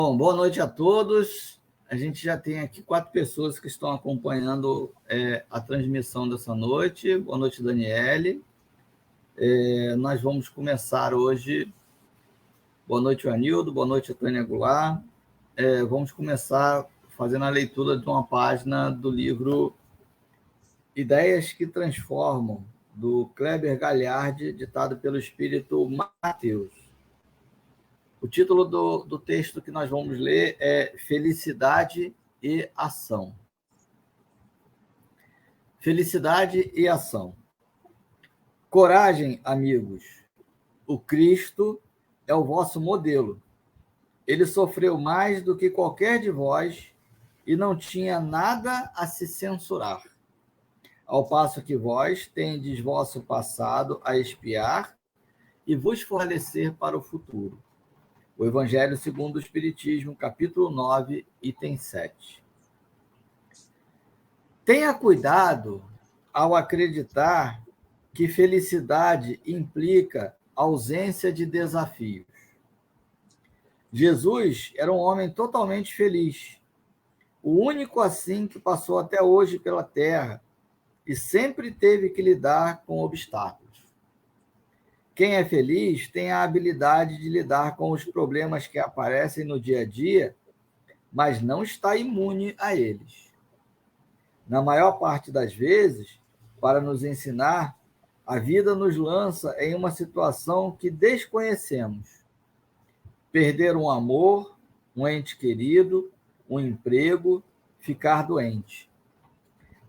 Bom, boa noite a todos. A gente já tem aqui 4 pessoas que estão acompanhando a transmissão dessa noite. Boa noite, Daniele. Nós vamos começar hoje. Boa noite, Anildo. Boa noite, Tânia Goulart. Vamos começar fazendo a leitura de uma página do livro Ideias que Transformam, do Kleber Gagliardi, ditado pelo Espírito Mateus. O título do texto que nós vamos ler é Felicidade e Ação. Felicidade e ação. Coragem, amigos. O Cristo é o vosso modelo. Ele sofreu mais do que qualquer de vós e não tinha nada a se censurar. Ao passo que vós tendes vosso passado a expiar e vos fortalecer para o futuro. O Evangelho segundo o Espiritismo, capítulo 9, item 7. Tenha cuidado ao acreditar que felicidade implica ausência de desafios. Jesus era um homem totalmente feliz, o único assim que passou até hoje pela Terra e sempre teve que lidar com obstáculos. Quem é feliz tem a habilidade de lidar com os problemas que aparecem no dia a dia, mas não está imune a eles. Na maior parte das vezes, para nos ensinar, a vida nos lança em uma situação que desconhecemos. Perder um amor, um ente querido, um emprego, ficar doente.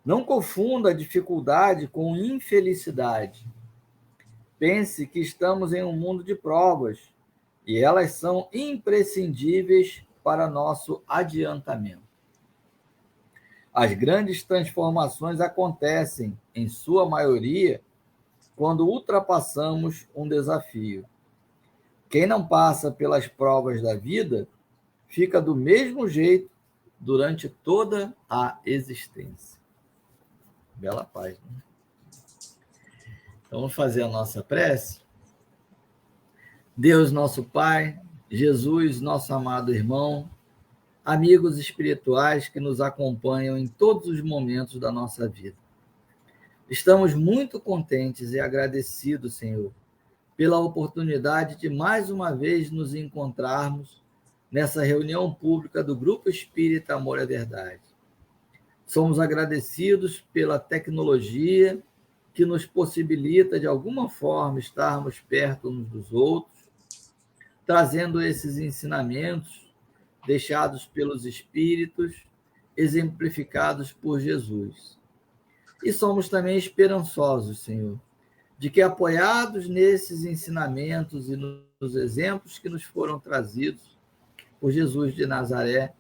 Não confunda a dificuldade com infelicidade. Pense que estamos em um mundo de provas e elas são imprescindíveis para nosso adiantamento. As grandes transformações acontecem, em sua maioria, quando ultrapassamos um desafio. Quem não passa pelas provas da vida fica do mesmo jeito durante toda a existência. Bela página. Então, vamos fazer a nossa prece. Deus, nosso Pai, Jesus, nosso amado irmão, amigos espirituais que nos acompanham em todos os momentos da nossa vida. Estamos muito contentes e agradecidos, Senhor, pela oportunidade de mais uma vez nos encontrarmos nessa reunião pública do Grupo Espírita Amor à Verdade. Somos agradecidos pela tecnologia que nos possibilita, de alguma forma, estarmos perto uns dos outros, trazendo esses ensinamentos deixados pelos Espíritos, exemplificados por Jesus. E somos também esperançosos, Senhor, de que, apoiados nesses ensinamentos e nos exemplos que nos foram trazidos por Jesus de Nazaré,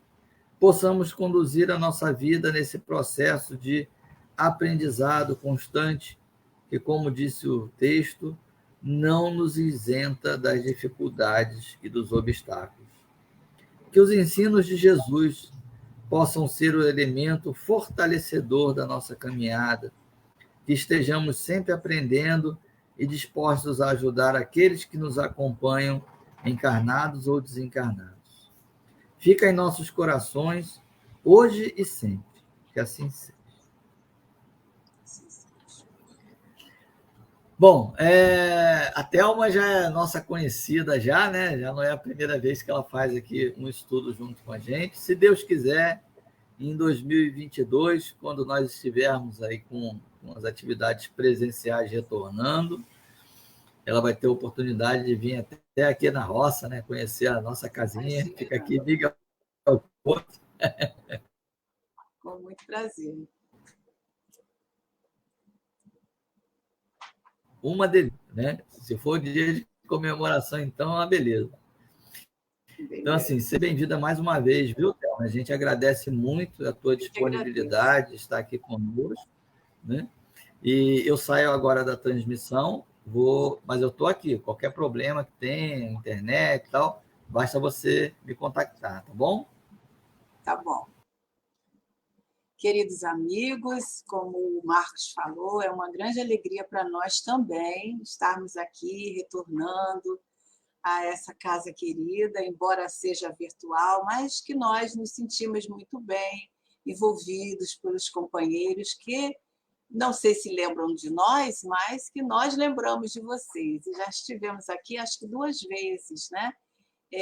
possamos conduzir a nossa vida nesse processo de aprendizado constante, que, como disse o texto, não nos isenta das dificuldades e dos obstáculos. Que os ensinos de Jesus possam ser o elemento fortalecedor da nossa caminhada, que estejamos sempre aprendendo e dispostos a ajudar aqueles que nos acompanham, encarnados ou desencarnados. Fica em nossos corações, hoje e sempre. Que assim seja. Bom, a Thelma já é nossa conhecida já, né? Já não é a primeira vez que ela faz aqui um estudo junto com a gente. Se Deus quiser, em 2022, quando nós estivermos aí com as atividades presenciais retornando, ela vai ter a oportunidade de vir até aqui na roça, né? Conhecer a nossa casinha. Fica aqui, liga ao outro. Com muito prazer. Uma delícia, né? Se for dia de comemoração, então é uma beleza. Então, assim, seja bem-vinda mais uma vez, viu, Thelma? A gente agradece muito a tua disponibilidade de estar aqui conosco, né? E eu saio agora da transmissão, mas eu estou aqui. Qualquer problema que tenha, internet e tal, basta você me contactar, tá bom? Tá bom. Queridos amigos, como o Marcos falou, é uma grande alegria para nós também estarmos aqui retornando a essa casa querida, embora seja virtual, mas que nós nos sentimos muito bem envolvidos pelos companheiros que não sei se lembram de nós, mas que nós lembramos de vocês. E já estivemos aqui, acho que 2 vezes, né?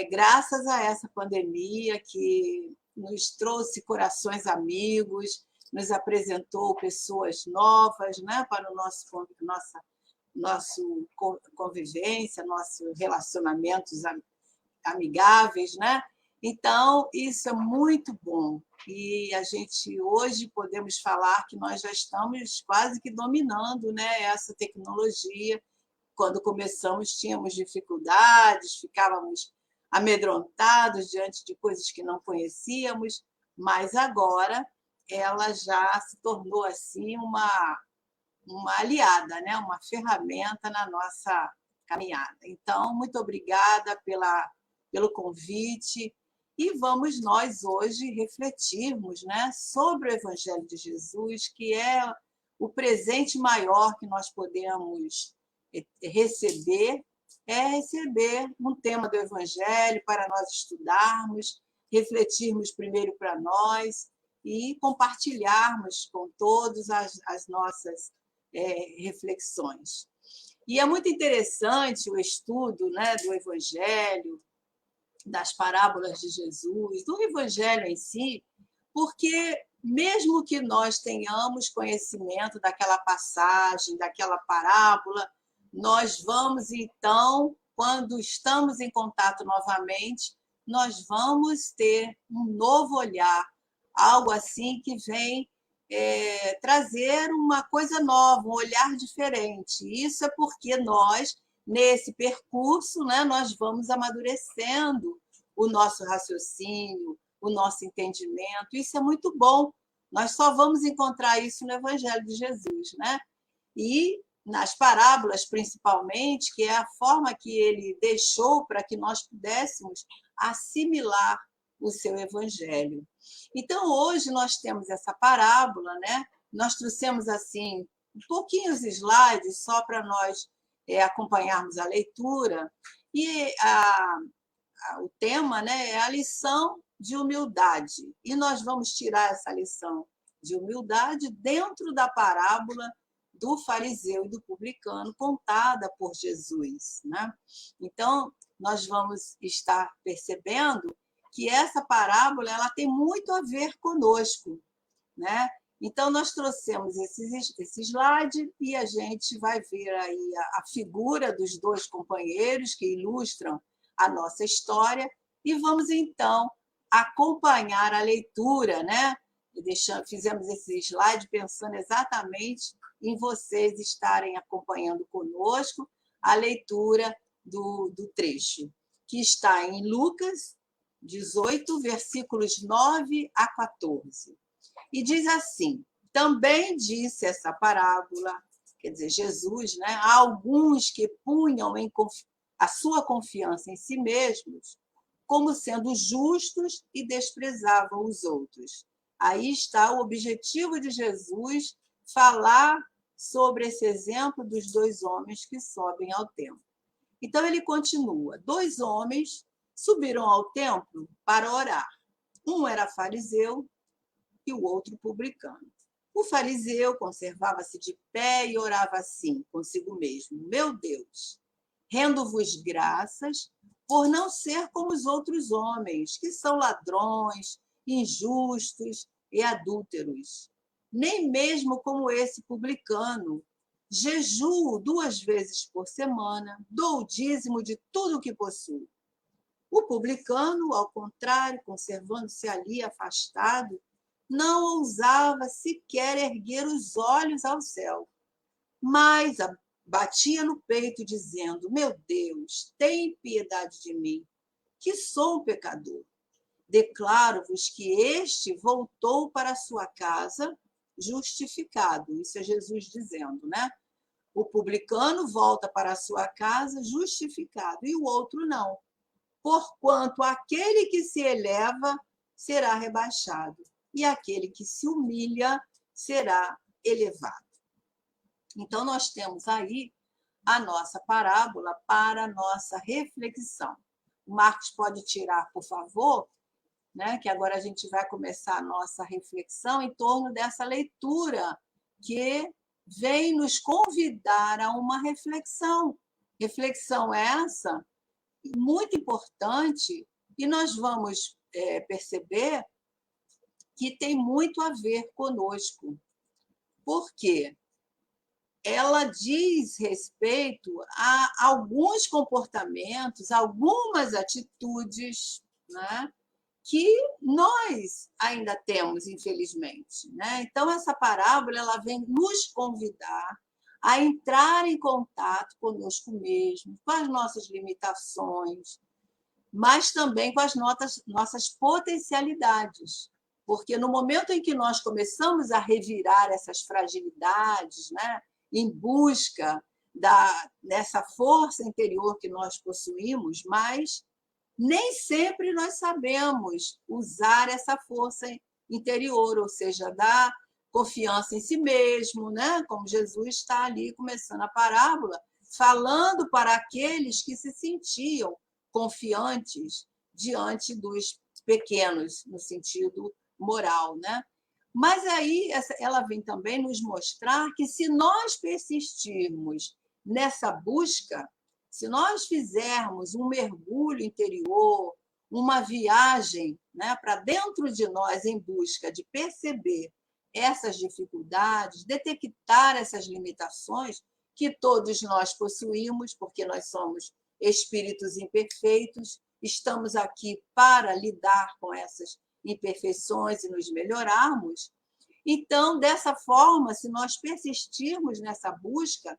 Graças a essa pandemia que nos trouxe corações amigos, nos apresentou pessoas novas, né, para o nosso convivência, nossos relacionamentos amigáveis, né? Então, isso é muito bom. E a gente hoje podemos falar que nós já estamos quase que dominando, né, essa tecnologia. Quando começamos, tínhamos dificuldades, ficávamos amedrontados diante de coisas que não conhecíamos, mas agora ela já se tornou assim uma aliada, né? Uma ferramenta na nossa caminhada. Então, muito obrigada pelo convite e vamos nós hoje refletirmos, né, sobre o Evangelho de Jesus, que é o presente maior que nós podemos receber, é receber um tema do Evangelho para nós estudarmos, refletirmos primeiro para nós e compartilharmos com todos as nossas reflexões. E é muito interessante o estudo, né, do Evangelho, das parábolas de Jesus, do Evangelho em si, porque mesmo que nós tenhamos conhecimento daquela passagem, daquela parábola, nós vamos, então, quando estamos em contato novamente, nós vamos ter um novo olhar, algo assim que vem trazer uma coisa nova, um olhar diferente. Isso é porque nós, nesse percurso, né, nós vamos amadurecendo o nosso raciocínio, o nosso entendimento. Isso é muito bom. Nós só vamos encontrar isso no Evangelho de Jesus, né? E nas parábolas, principalmente, que é a forma que ele deixou para que nós pudéssemos assimilar o seu Evangelho. Então, hoje nós temos essa parábola, né? Nós trouxemos assim um pouquinho os slides só para nós acompanharmos a leitura. E o tema, né, é a lição de humildade. E nós vamos tirar essa lição de humildade dentro da parábola do fariseu e do publicano, contada por Jesus, né? Então, nós vamos estar percebendo que essa parábola ela tem muito a ver conosco, né? Então, nós trouxemos esse slide e a gente vai ver aí a figura dos 2 companheiros que ilustram a nossa história e vamos, então, acompanhar a leitura, né? Fizemos esse slide pensando exatamente em vocês estarem acompanhando conosco a leitura do trecho, que está em Lucas 18, versículos 9 a 14. E diz assim: também disse essa parábola, quer dizer, Jesus, né, a alguns que punham a sua confiança em si mesmos, como sendo justos e desprezavam os outros. Aí está o objetivo de Jesus, falar sobre esse exemplo dos 2 homens que sobem ao templo. Então, ele continua: 2 homens subiram ao templo para orar. Um era fariseu e o outro publicano. O fariseu conservava-se de pé e orava assim, consigo mesmo: meu Deus, rendo-vos graças por não ser como os outros homens, que são ladrões, injustos e adúlteros, nem mesmo como esse publicano. Jejuo 2 vezes por semana, dou o dízimo de tudo o que possuo. O publicano, ao contrário, conservando-se ali afastado, não ousava sequer erguer os olhos ao céu, mas batia no peito, dizendo: meu Deus, tem piedade de mim, que sou um pecador. Declaro-vos que este voltou para a sua casa justificado. Isso é Jesus dizendo, né? O publicano volta para a sua casa justificado e o outro não. Porquanto aquele que se eleva será rebaixado e aquele que se humilha será elevado. Então, nós temos aí a nossa parábola para a nossa reflexão. O Marcos pode tirar, por favor, né, que agora a gente vai começar a nossa reflexão em torno dessa leitura que vem nos convidar a uma reflexão. Reflexão essa muito importante, e nós vamos perceber que tem muito a ver conosco. Por quê? Ela diz respeito a alguns comportamentos, algumas atitudes, né, que nós ainda temos, infelizmente, né? Então, essa parábola ela vem nos convidar a entrar em contato conosco mesmo, com as nossas limitações, mas também com as nossas potencialidades. Porque no momento em que nós começamos a revirar essas fragilidades, né, em busca dessa força interior que nós possuímos, mas nem sempre nós sabemos usar essa força interior, ou seja, dar confiança em si mesmo, né? Como Jesus está ali começando a parábola, falando para aqueles que se sentiam confiantes diante dos pequenos, no sentido moral, né? Mas aí ela vem também nos mostrar que se nós persistirmos nessa busca, se nós fizermos um mergulho interior, uma viagem, né, para dentro de nós em busca de perceber essas dificuldades, detectar essas limitações que todos nós possuímos, porque nós somos espíritos imperfeitos, estamos aqui para lidar com essas imperfeições e nos melhorarmos. Então, dessa forma, se nós persistirmos nessa busca,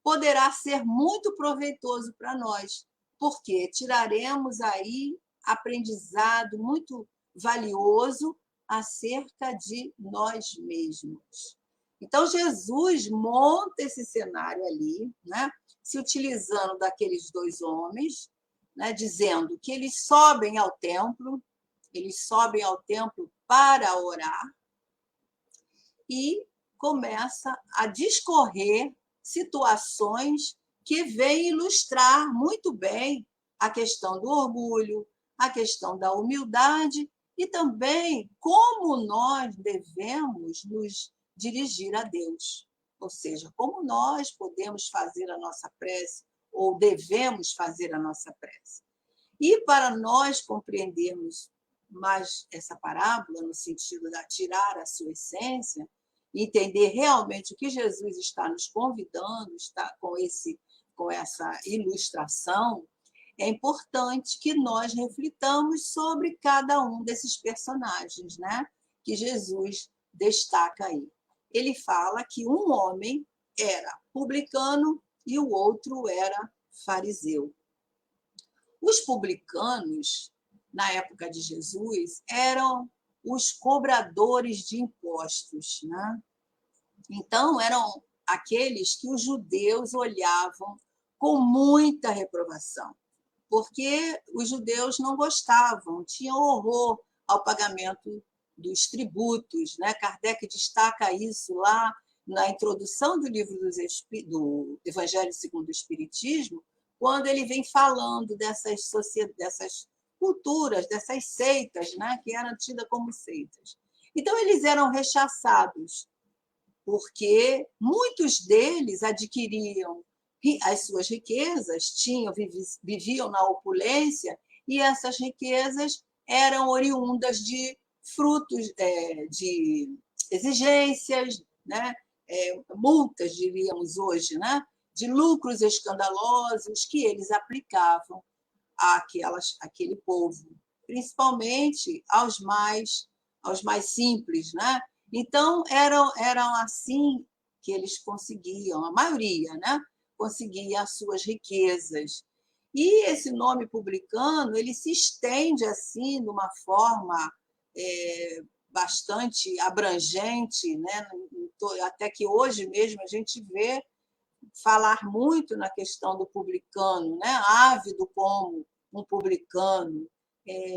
poderá ser muito proveitoso para nós, porque tiraremos aí aprendizado muito valioso acerca de nós mesmos. Então, Jesus monta esse cenário ali, né, se utilizando daqueles dois homens, né, dizendo que eles sobem ao templo para orar, e começa a discorrer situações que vêm ilustrar muito bem a questão do orgulho, a questão da humildade e também como nós devemos nos dirigir a Deus. Ou seja, como nós podemos fazer a nossa prece ou devemos fazer a nossa prece. E para nós compreendermos mais essa parábola, no sentido de tirar a sua essência, entender realmente o que Jesus está nos convidando, está com essa ilustração, é importante que nós reflitamos sobre cada um desses personagens, né, que Jesus destaca aí. Ele fala que um homem era publicano e o outro era fariseu. Os publicanos, na época de Jesus, eram os cobradores de impostos, né? Então, eram aqueles que os judeus olhavam com muita reprovação, porque os judeus não gostavam, tinham horror ao pagamento dos tributos, né? Kardec destaca isso lá na introdução do livro do Evangelho segundo o Espiritismo, quando ele vem falando dessas culturas, dessas seitas, né, que eram tidas como seitas. Então, eles eram rechaçados, porque muitos deles adquiriam as suas riquezas, viviam na opulência, e essas riquezas eram oriundas de frutos de exigências, né, multas, diríamos hoje, né, de lucros escandalosos que eles aplicavam àquele povo, principalmente aos mais simples, né? Então, eram assim que eles conseguiam, a maioria, né, conseguia as suas riquezas. E esse nome publicano ele se estende assim de uma forma bastante abrangente, né? Até que hoje mesmo a gente vê falar muito na questão do publicano, né? Ávido como um publicano,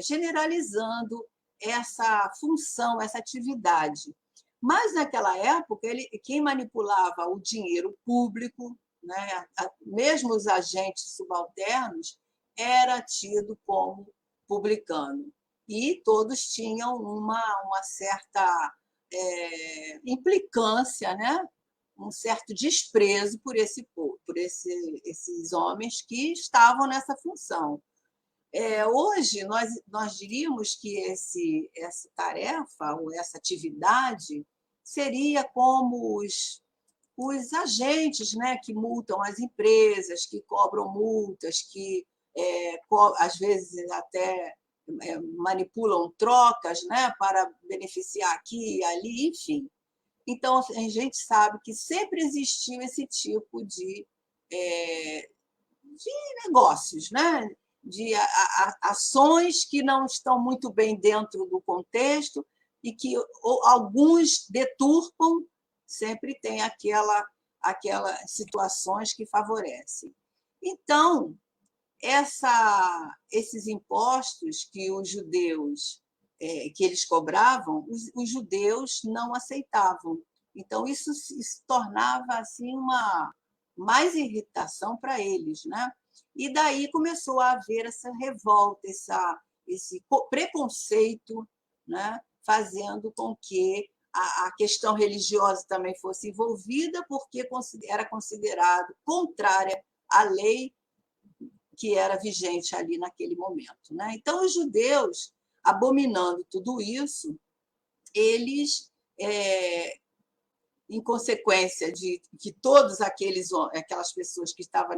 generalizando essa função, essa atividade. Mas, naquela época, quem manipulava o dinheiro público, né? Mesmo os agentes subalternos era tido como publicano. E todos tinham uma certa implicância, né? Um certo desprezo por esses homens que estavam nessa função. Hoje, nós diríamos que essa tarefa, ou essa atividade, seria como os agentes, né, que multam as empresas, que cobram multas, que às vezes até manipulam trocas, né, para beneficiar aqui e ali, enfim. Então, a gente sabe que sempre existiu esse tipo de negócios, né? De ações que não estão muito bem dentro do contexto e que alguns deturpam, sempre tem aquelas situações que favorecem. Então, esses impostos que os judeus que eles cobravam, os judeus não aceitavam. Então, isso se tornava assim mais irritação para eles, né? E daí começou a haver essa revolta, esse preconceito, né? Fazendo com que a questão religiosa também fosse envolvida, porque era considerado contrária à lei que era vigente ali naquele momento, né? Então, os judeus, abominando tudo isso, eles, em consequência de que todas aquelas pessoas que estavam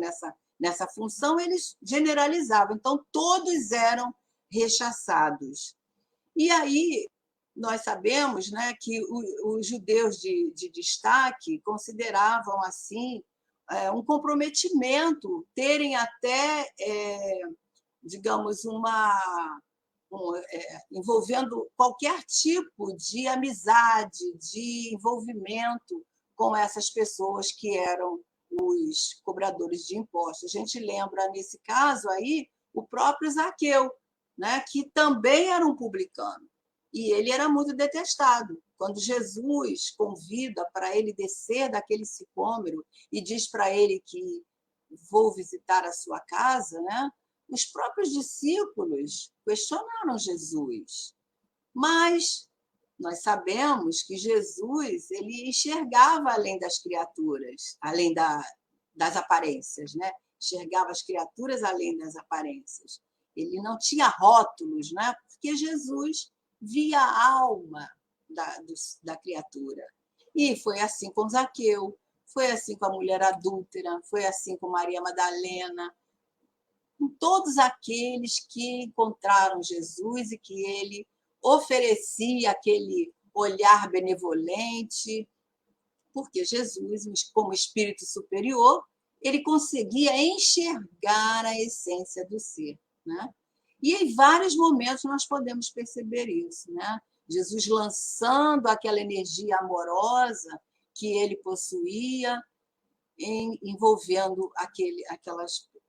nessa função, eles generalizavam. Então, todos eram rechaçados. E aí, nós sabemos, né, que os judeus de destaque consideravam assim um comprometimento, terem até, digamos, envolvendo qualquer tipo de amizade, de envolvimento com essas pessoas que eram os cobradores de impostos. A gente lembra, nesse caso aí, o próprio Zaqueu, né, que também era um publicano. E ele era muito detestado. Quando Jesus convida para ele descer daquele sicômoro e diz para ele que vou visitar a sua casa, né? Os próprios discípulos questionaram Jesus. Mas nós sabemos que Jesus ele enxergava além das criaturas, além das aparências, né? Enxergava as criaturas além das aparências. Ele não tinha rótulos, né? Porque Jesus via a alma da criatura. E foi assim com Zaqueu, foi assim com a mulher adúltera, foi assim com Maria Madalena, com todos aqueles que encontraram Jesus e que ele oferecia aquele olhar benevolente, porque Jesus, como espírito superior, ele conseguia enxergar a essência do ser, né? E em vários momentos nós podemos perceber isso, né? Jesus lançando aquela energia amorosa que ele possuía, envolvendo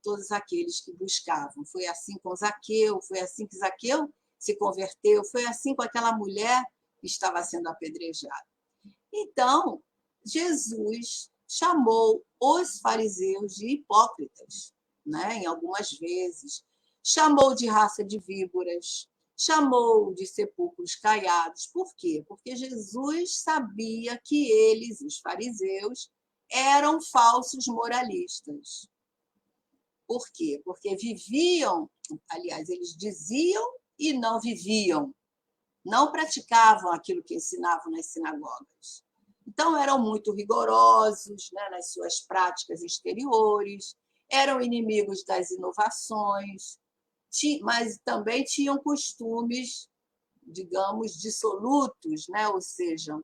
todos aqueles que buscavam. Foi assim com Zaqueu, foi assim que Zaqueu se converteu, foi assim com aquela mulher que estava sendo apedrejada. Então, Jesus chamou os fariseus de hipócritas, né? Em algumas vezes. Chamou de raça de víboras, chamou de sepulcros caiados. Por quê? Porque Jesus sabia que eles, os fariseus, eram falsos moralistas. Por quê? Porque viviam, aliás, eles diziam e não viviam, não praticavam aquilo que ensinavam nas sinagogas. Então, eram muito rigorosos, né, nas suas práticas exteriores, eram inimigos das inovações, mas também tinham costumes, digamos, dissolutos, né? Ou seja,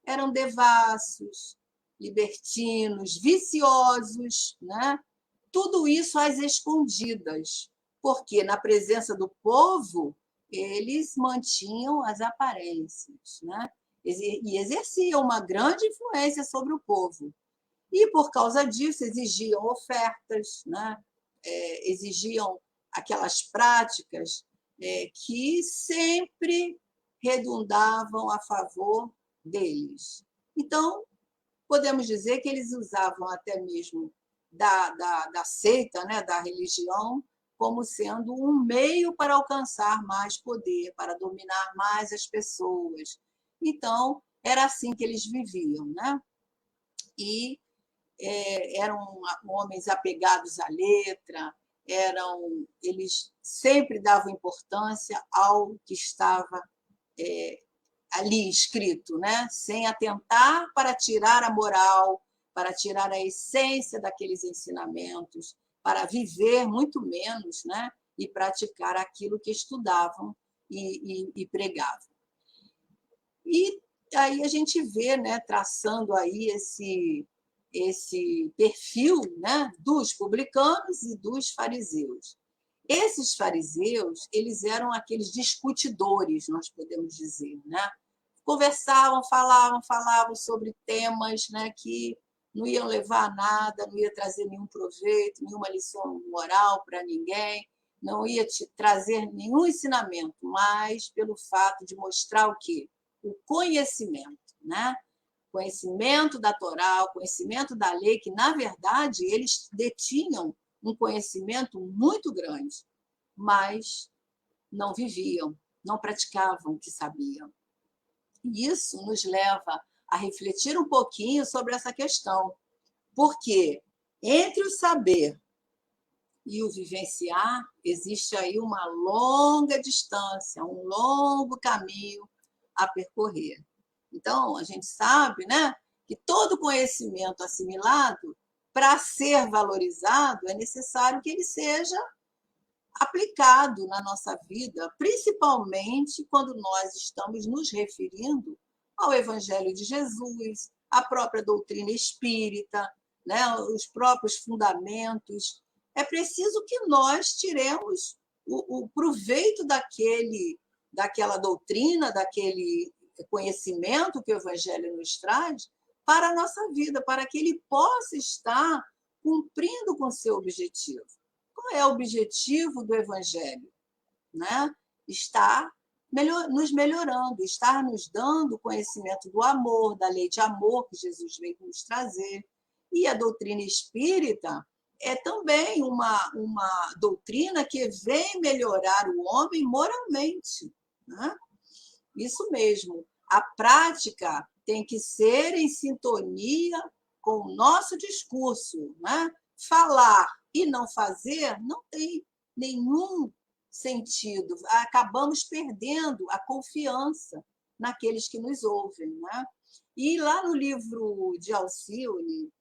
eram devassos, libertinos, viciosos, né? Tudo isso às escondidas, porque na presença do povo eles mantinham as aparências, né? E exerciam uma grande influência sobre o povo. E, por causa disso, exigiam ofertas, né? Exigiam aquelas práticas que sempre redundavam a favor deles. Então, podemos dizer que eles usavam até mesmo da seita, né, da religião, como sendo um meio para alcançar mais poder, para dominar mais as pessoas. Então, era assim que eles viviam, né? E eram homens apegados à letra, eles sempre davam importância ao que estava ali escrito, né? Sem atentar para tirar a moral, para tirar a essência daqueles ensinamentos, para viver muito menos, né? E praticar aquilo que estudavam e pregavam. E aí a gente vê, né, traçando aí esse perfil, né, dos publicanos e dos fariseus. Esses fariseus, eles eram aqueles discutidores, nós podemos dizer, né? Conversavam, falavam sobre temas, né, que não iam levar a nada, não ia trazer nenhum proveito, nenhuma lição moral para ninguém, não ia te trazer nenhum ensinamento, mas pelo fato de mostrar o quê? O conhecimento, né? Conhecimento da Torá, o conhecimento da lei, que, na verdade, eles detinham um conhecimento muito grande, mas não viviam, não praticavam o que sabiam. E isso nos leva a refletir um pouquinho sobre essa questão, porque entre o saber e o vivenciar existe aí uma longa distância, um longo caminho a percorrer. Então, a gente sabe, né, que todo conhecimento assimilado, para ser valorizado, é necessário que ele seja aplicado na nossa vida, principalmente quando nós estamos nos referindo ao Evangelho de Jesus, à própria doutrina espírita, né, os próprios fundamentos. É preciso que nós tiremos o proveito daquela doutrina, daquele conhecimento que o Evangelho nos traz para a nossa vida, para que ele possa estar cumprindo com o seu objetivo. Qual é o objetivo do Evangelho? Né? Estar nos melhorando, estar nos dando conhecimento do amor, da lei de amor que Jesus veio nos trazer. E a doutrina espírita é também uma doutrina que vem melhorar o homem moralmente. Né? Isso mesmo. A prática tem que ser em sintonia com o nosso discurso. Né? Falar e não fazer não tem nenhum sentido. Acabamos perdendo a confiança naqueles que nos ouvem. Né? E lá no livro de Alcione,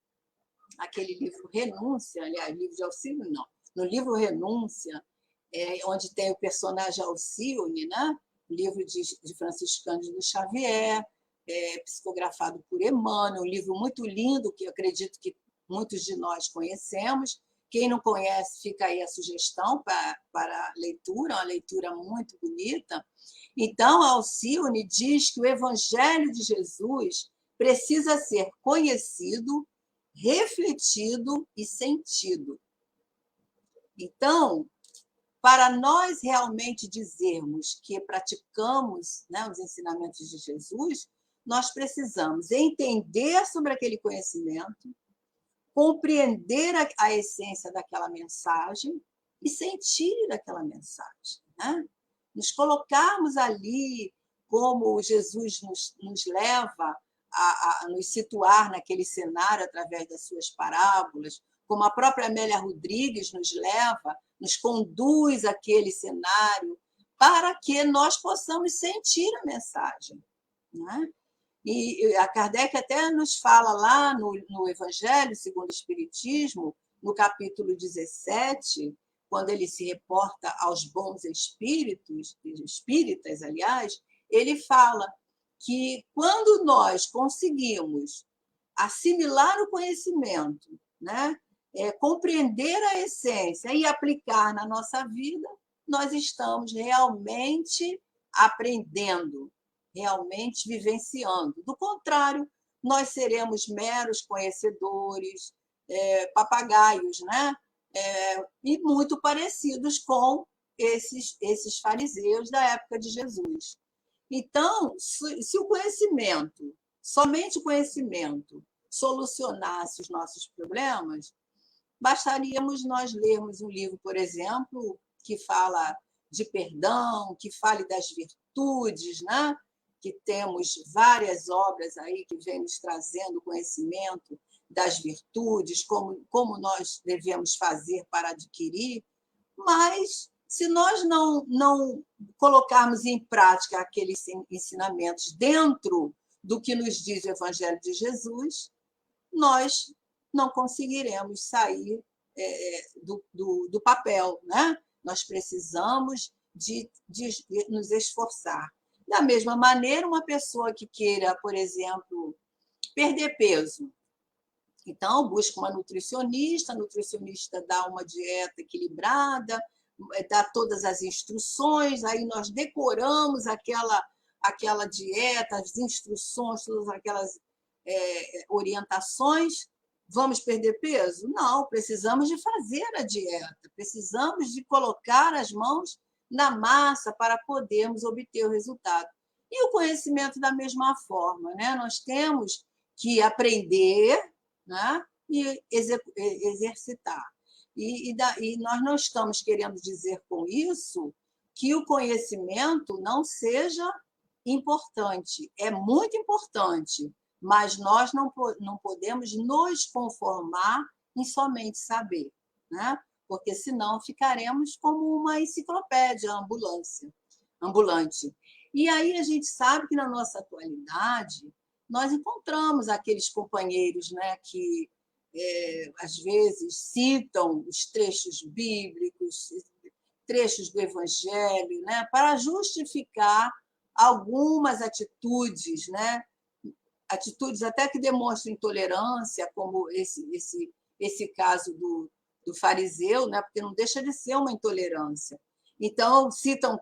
aquele livro Renúncia, aliás, livro de Alcione não, no livro Renúncia, onde tem o personagem Alcione, né? Livro de Francisco Cândido Xavier, psicografado por Emmanuel, um livro muito lindo, que eu acredito que muitos de nós conhecemos. Quem não conhece, fica aí a sugestão para leitura, uma leitura muito bonita. Então, Alcione diz que o Evangelho de Jesus precisa ser conhecido, refletido e sentido. Então, para nós realmente dizermos que praticamos, né, os ensinamentos de Jesus, nós precisamos entender sobre aquele conhecimento, compreender a essência daquela mensagem e sentir aquela mensagem. Né? Nos colocarmos ali como Jesus nos leva a nos situar naquele cenário através das suas parábolas, como a própria Amélia Rodrigues nos leva, nos conduz àquele cenário, para que nós possamos sentir a mensagem. Né? E a Kardec até nos fala lá no Evangelho segundo o Espiritismo, no capítulo 17, quando ele se reporta aos bons espíritos, espíritas, aliás, ele fala que quando nós conseguimos assimilar o conhecimento, né, compreender a essência e aplicar na nossa vida, nós estamos realmente aprendendo, realmente vivenciando. Do contrário, nós seremos meros conhecedores, papagaios, né? E muito parecidos com esses fariseus da época de Jesus. Então, se o conhecimento, somente o conhecimento, solucionasse os nossos problemas, bastaríamos nós lermos um livro, por exemplo, que fala de perdão, que fale das virtudes, né? Que temos várias obras aí que vêm nos trazendo conhecimento das virtudes, como nós devemos fazer para adquirir, mas se nós não colocarmos em prática aqueles ensinamentos dentro do que nos diz o Evangelho de Jesus, nós não conseguiremos sair do papel, né? Nós precisamos de nos esforçar. Da mesma maneira, uma pessoa que queira, por exemplo, perder peso, então busca uma nutricionista, a nutricionista dá uma dieta equilibrada, dá todas as instruções, aí nós decoramos aquela dieta, as instruções, todas aquelas orientações. Vamos perder peso? Não, precisamos de fazer a dieta, precisamos de colocar as mãos na massa para podermos obter o resultado. E o conhecimento da mesma forma, né? Nós temos que aprender, né? E exercitar. E nós não estamos querendo dizer com isso que o conhecimento não seja importante. É muito importante, mas nós não podemos nos conformar em somente saber, né? Porque senão ficaremos como uma enciclopédia ambulante. E aí a gente sabe que na nossa atualidade nós encontramos aqueles companheiros, né, que às vezes citam os trechos bíblicos, trechos do Evangelho, né, para justificar algumas atitudes, né, atitudes até que demonstram intolerância, como esse caso do fariseu, né, porque não deixa de ser uma intolerância. Então, citam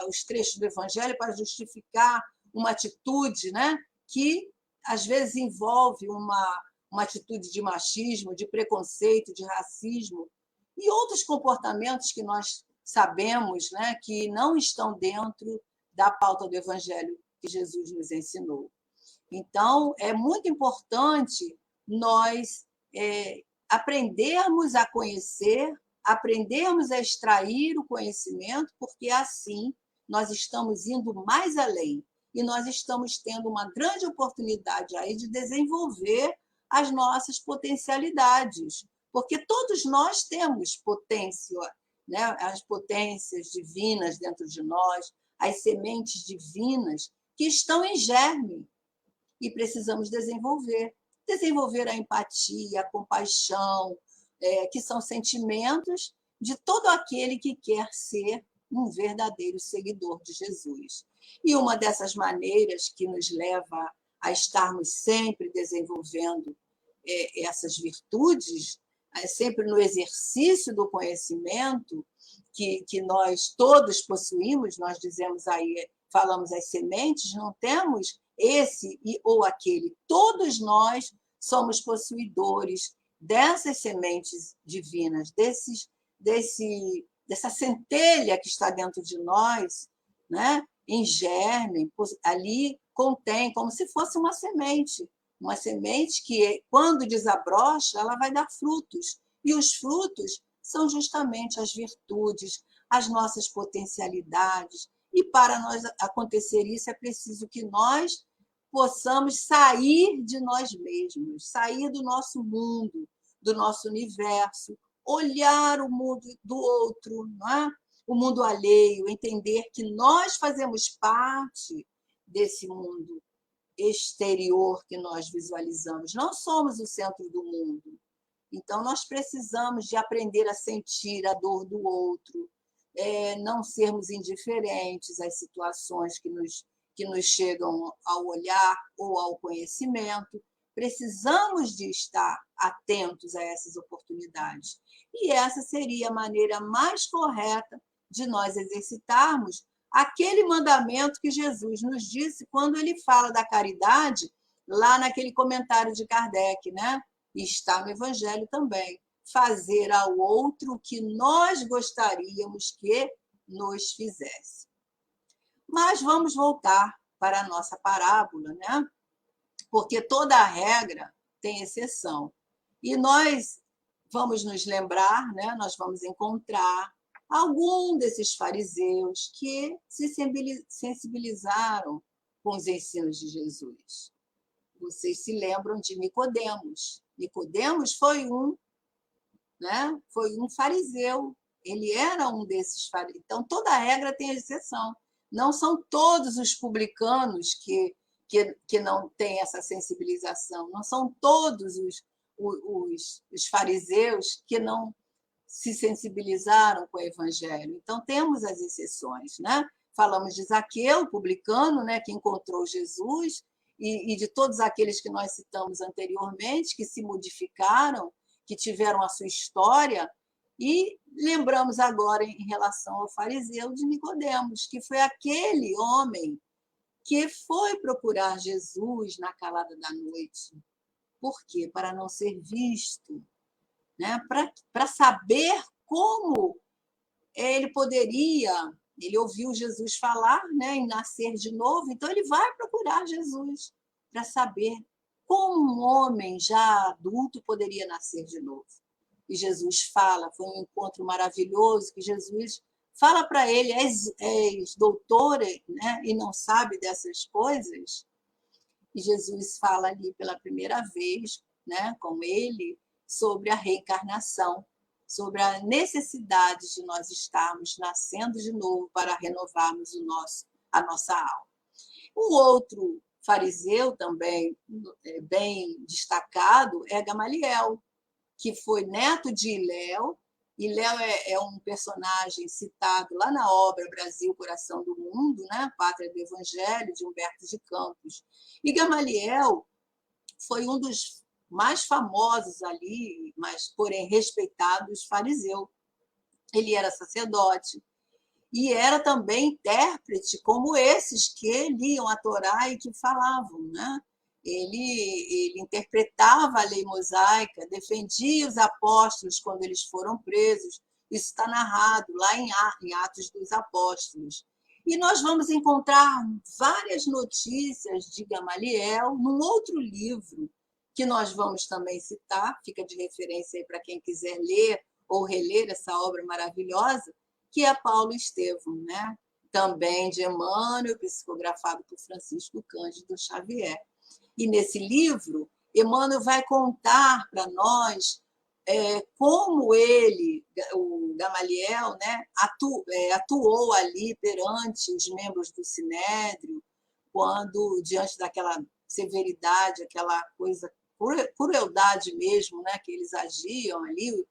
os trechos do Evangelho para justificar uma atitude, né, que às vezes envolve uma atitude de machismo, de preconceito, de racismo e outros comportamentos que nós sabemos, né, que não estão dentro da pauta do Evangelho que Jesus nos ensinou. Então, é muito importante nós aprendermos a conhecer, aprendermos a extrair o conhecimento, porque assim nós estamos indo mais além e nós estamos tendo uma grande oportunidade aí de desenvolver as nossas potencialidades, porque todos nós temos potência, né? As potências divinas dentro de nós, as sementes divinas que estão em germe e precisamos desenvolver a empatia, a compaixão, que são sentimentos de todo aquele que quer ser um verdadeiro seguidor de Jesus. E uma dessas maneiras que nos leva a estarmos sempre desenvolvendo essas virtudes, sempre no exercício do conhecimento que nós todos possuímos, nós dizemos aí, falamos as sementes, não temos esse ou aquele, todos nós somos possuidores dessas sementes divinas, dessa centelha que está dentro de nós, né? Em germe, ali contém, como se fosse uma semente que, quando desabrocha, ela vai dar frutos. E os frutos são justamente as virtudes, as nossas potencialidades. E para nós acontecer isso, é preciso que nós possamos sair de nós mesmos, sair do nosso mundo, do nosso universo, olhar o mundo do outro, não é? O mundo alheio, entender que nós fazemos parte desse mundo exterior que nós visualizamos. Não somos o centro do mundo. Então, nós precisamos de aprender a sentir a dor do outro, não sermos indiferentes às situações que nos chegam ao olhar ou ao conhecimento. Precisamos de estar atentos a essas oportunidades. E essa seria a maneira mais correta de nós exercitarmos aquele mandamento que Jesus nos disse quando ele fala da caridade, lá naquele comentário de Kardec, né? E está no Evangelho também. Fazer ao outro o que nós gostaríamos que nos fizesse. Mas vamos voltar para a nossa parábola, né? Porque toda regra tem exceção. E nós vamos nos lembrar, né? Nós vamos encontrar algum desses fariseus que se sensibilizaram com os ensinos de Jesus. Vocês se lembram de Nicodemos. Nicodemos foi um fariseu. Ele era um desses fariseus. Então, toda regra tem exceção. Não são todos os publicanos que não têm essa sensibilização. Não são todos os fariseus que não se sensibilizaram com o evangelho. Então, temos as exceções, né? Falamos de Zaqueu, publicano, né, que encontrou Jesus, e de todos aqueles que nós citamos anteriormente, que se modificaram, que tiveram a sua história, e lembramos agora, em relação ao fariseu de Nicodemos, que foi aquele homem que foi procurar Jesus na calada da noite. Por quê? Para não ser visto, né? Para saber como ele poderia. Ele ouviu Jesus falar, né, em nascer de novo, então ele vai procurar Jesus para saber como um homem já adulto poderia nascer de novo. E Jesus fala, foi um encontro maravilhoso, que Jesus fala para ele, és doutora, né, e não sabe dessas coisas? E Jesus fala ali pela primeira vez, né, com ele, sobre a reencarnação, sobre a necessidade de nós estarmos nascendo de novo para renovarmos a nossa alma. Um outro fariseu também bem destacado é Gamaliel, que foi neto de Hilel. Hilel é um personagem citado lá na obra Brasil, Coração do Mundo, né? Pátria do Evangelho, de Humberto de Campos. E Gamaliel foi um dos mais famosos ali, mas, porém, respeitados fariseu. Ele era sacerdote e era também intérprete, como esses que liam a Torá e que falavam, né? Ele interpretava a lei mosaica, defendia os apóstolos quando eles foram presos. Isso está narrado lá em Atos dos Apóstolos. E nós vamos encontrar várias notícias de Gamaliel num outro livro, que nós vamos também citar, fica de referência aí para quem quiser ler ou reler essa obra maravilhosa, que é Paulo Estevão, né? Também de Emmanuel, psicografado por Francisco Cândido Xavier. E nesse livro, Emmanuel vai contar para nós como ele, o Gamaliel, né, atuou ali perante os membros do Sinédrio, quando, diante daquela severidade, aquela coisa, crueldade mesmo, né, que eles agiam ali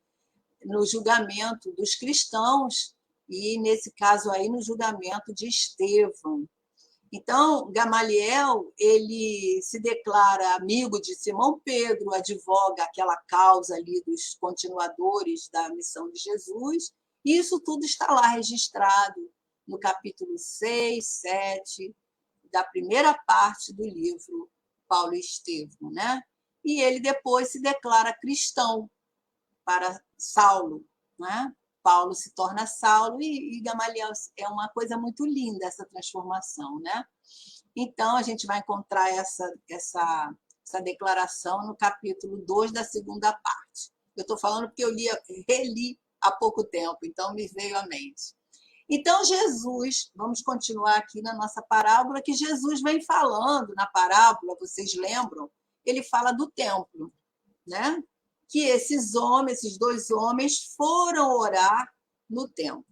no julgamento dos cristãos, e, nesse caso aí, no julgamento de Estevão. Então, Gamaliel, ele se declara amigo de Simão Pedro, advoga aquela causa ali dos continuadores da missão de Jesus, e isso tudo está lá registrado no capítulo 6, 7, da primeira parte do livro Paulo e Estevão, né? E ele depois se declara cristão para Saulo, né? Paulo se torna Saulo e Gamaliel. É uma coisa muito linda essa transformação, né? Então, a gente vai encontrar essa declaração no capítulo 2 da segunda parte. Eu estou falando porque eu reli há pouco tempo, então me veio à mente. Então, Jesus, vamos continuar aqui na nossa parábola, que Jesus vem falando na parábola, vocês lembram? Ele fala do templo, né? Que esses dois homens, foram orar no templo.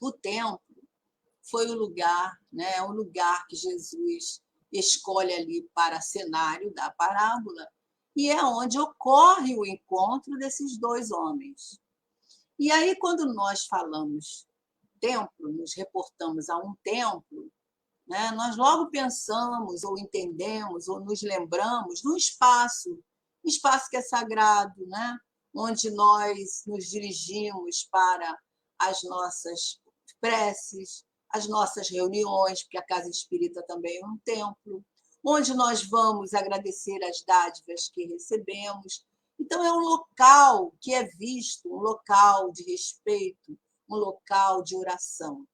O templo foi o lugar, né, o lugar que Jesus escolhe ali para cenário da parábola, e é onde ocorre o encontro desses dois homens. E aí, quando nós falamos templo, nos reportamos a um templo, né, nós logo pensamos, ou entendemos, ou nos lembramos de um espaço que é sagrado, né? Onde nós nos dirigimos para as nossas preces, as nossas reuniões, porque a casa espírita também é um templo, onde nós vamos agradecer as dádivas que recebemos. Então, é um local que é visto, um local de respeito, um local de oração.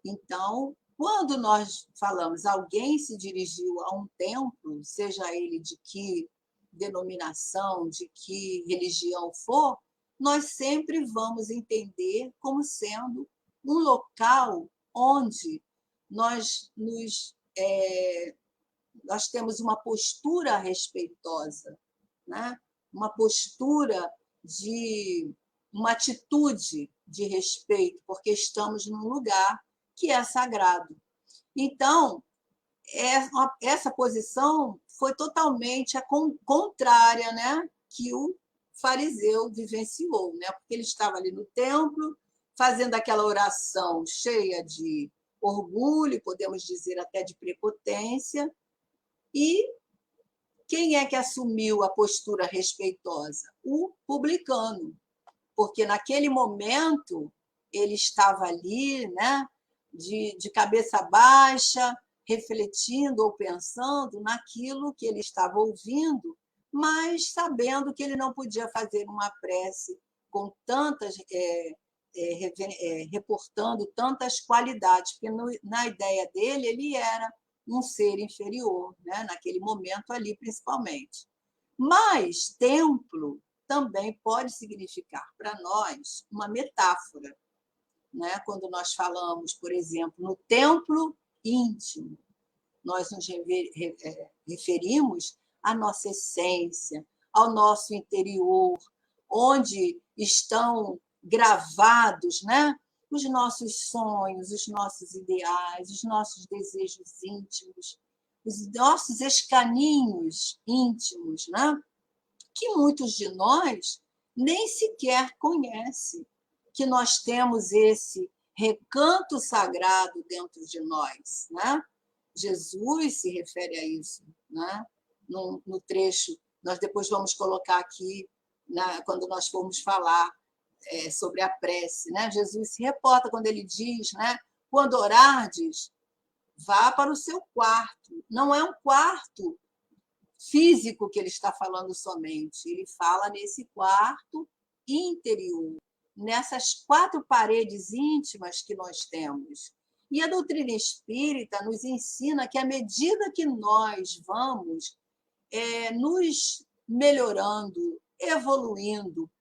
Então, quando nós falamos alguém se dirigiu a um templo, seja ele de que denominação, de que religião for, nós sempre vamos entender como sendo um local onde nós temos uma postura respeitosa, né? Uma postura uma atitude de respeito, porque estamos num lugar que é sagrado. Então, essa posição foi totalmente contrária, né, que o fariseu vivenciou, né? Porque ele estava ali no templo, fazendo aquela oração cheia de orgulho, podemos dizer até de prepotência, e quem é que assumiu a postura respeitosa? O publicano, porque naquele momento ele estava ali, né, de cabeça baixa, refletindo ou pensando naquilo que ele estava ouvindo, mas sabendo que ele não podia fazer uma prece com tantas, reportando tantas qualidades, porque na ideia dele ele era um ser inferior, né? Naquele momento ali, principalmente. Mas templo também pode significar para nós uma metáfora, né? Quando nós falamos, por exemplo, no templo íntimo, nós nos referimos à nossa essência, ao nosso interior, onde estão gravados, né, os nossos sonhos, os nossos ideais, os nossos desejos íntimos, os nossos escaninhos íntimos, né, que muitos de nós nem sequer conhecem, que nós temos esse recanto sagrado dentro de nós, né? Jesus se refere a isso, né? No trecho, nós depois vamos colocar aqui, né, quando nós formos falar sobre a prece, né? Jesus se reporta quando ele diz, né, quando orardes, vá para o seu quarto. Não é um quarto físico que ele está falando somente, ele fala nesse quarto interior, nessas 4 paredes íntimas que nós temos. E a doutrina espírita nos ensina que, à medida que nós vamos nos melhorando, evoluindo,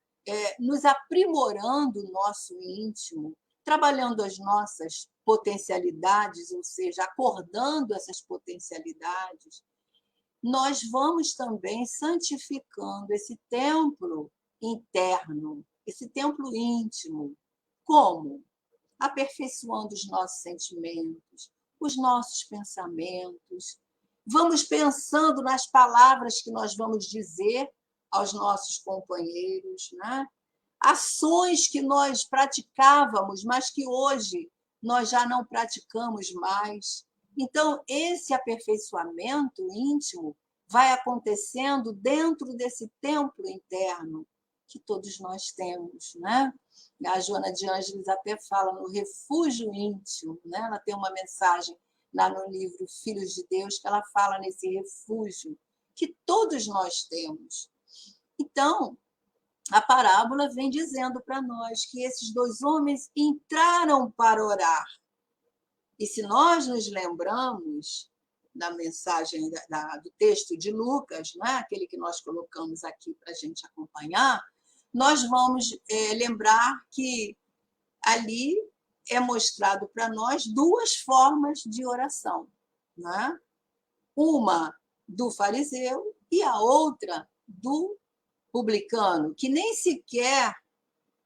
nos aprimorando o nosso íntimo, trabalhando as nossas potencialidades, ou seja, acordando essas potencialidades, nós vamos também santificando esse templo interno, esse templo íntimo. Como? Aperfeiçoando os nossos sentimentos, os nossos pensamentos. Vamos pensando nas palavras que nós vamos dizer aos nossos companheiros, né? Ações que nós praticávamos, mas que hoje nós já não praticamos mais. Então, esse aperfeiçoamento íntimo vai acontecendo dentro desse templo interno que todos nós temos, né? A Joana de Ângeles até fala no refúgio íntimo, né? Ela tem uma mensagem lá no livro Filhos de Deus que ela fala nesse refúgio que todos nós temos. Então, a parábola vem dizendo para nós que esses 2 homens entraram para orar. E se nós nos lembramos da mensagem do texto de Lucas, né, aquele que nós colocamos aqui para a gente acompanhar, nós vamos lembrar que ali é mostrado para nós 2 formas de oração, né? Uma do fariseu e a outra do publicano, que nem sequer,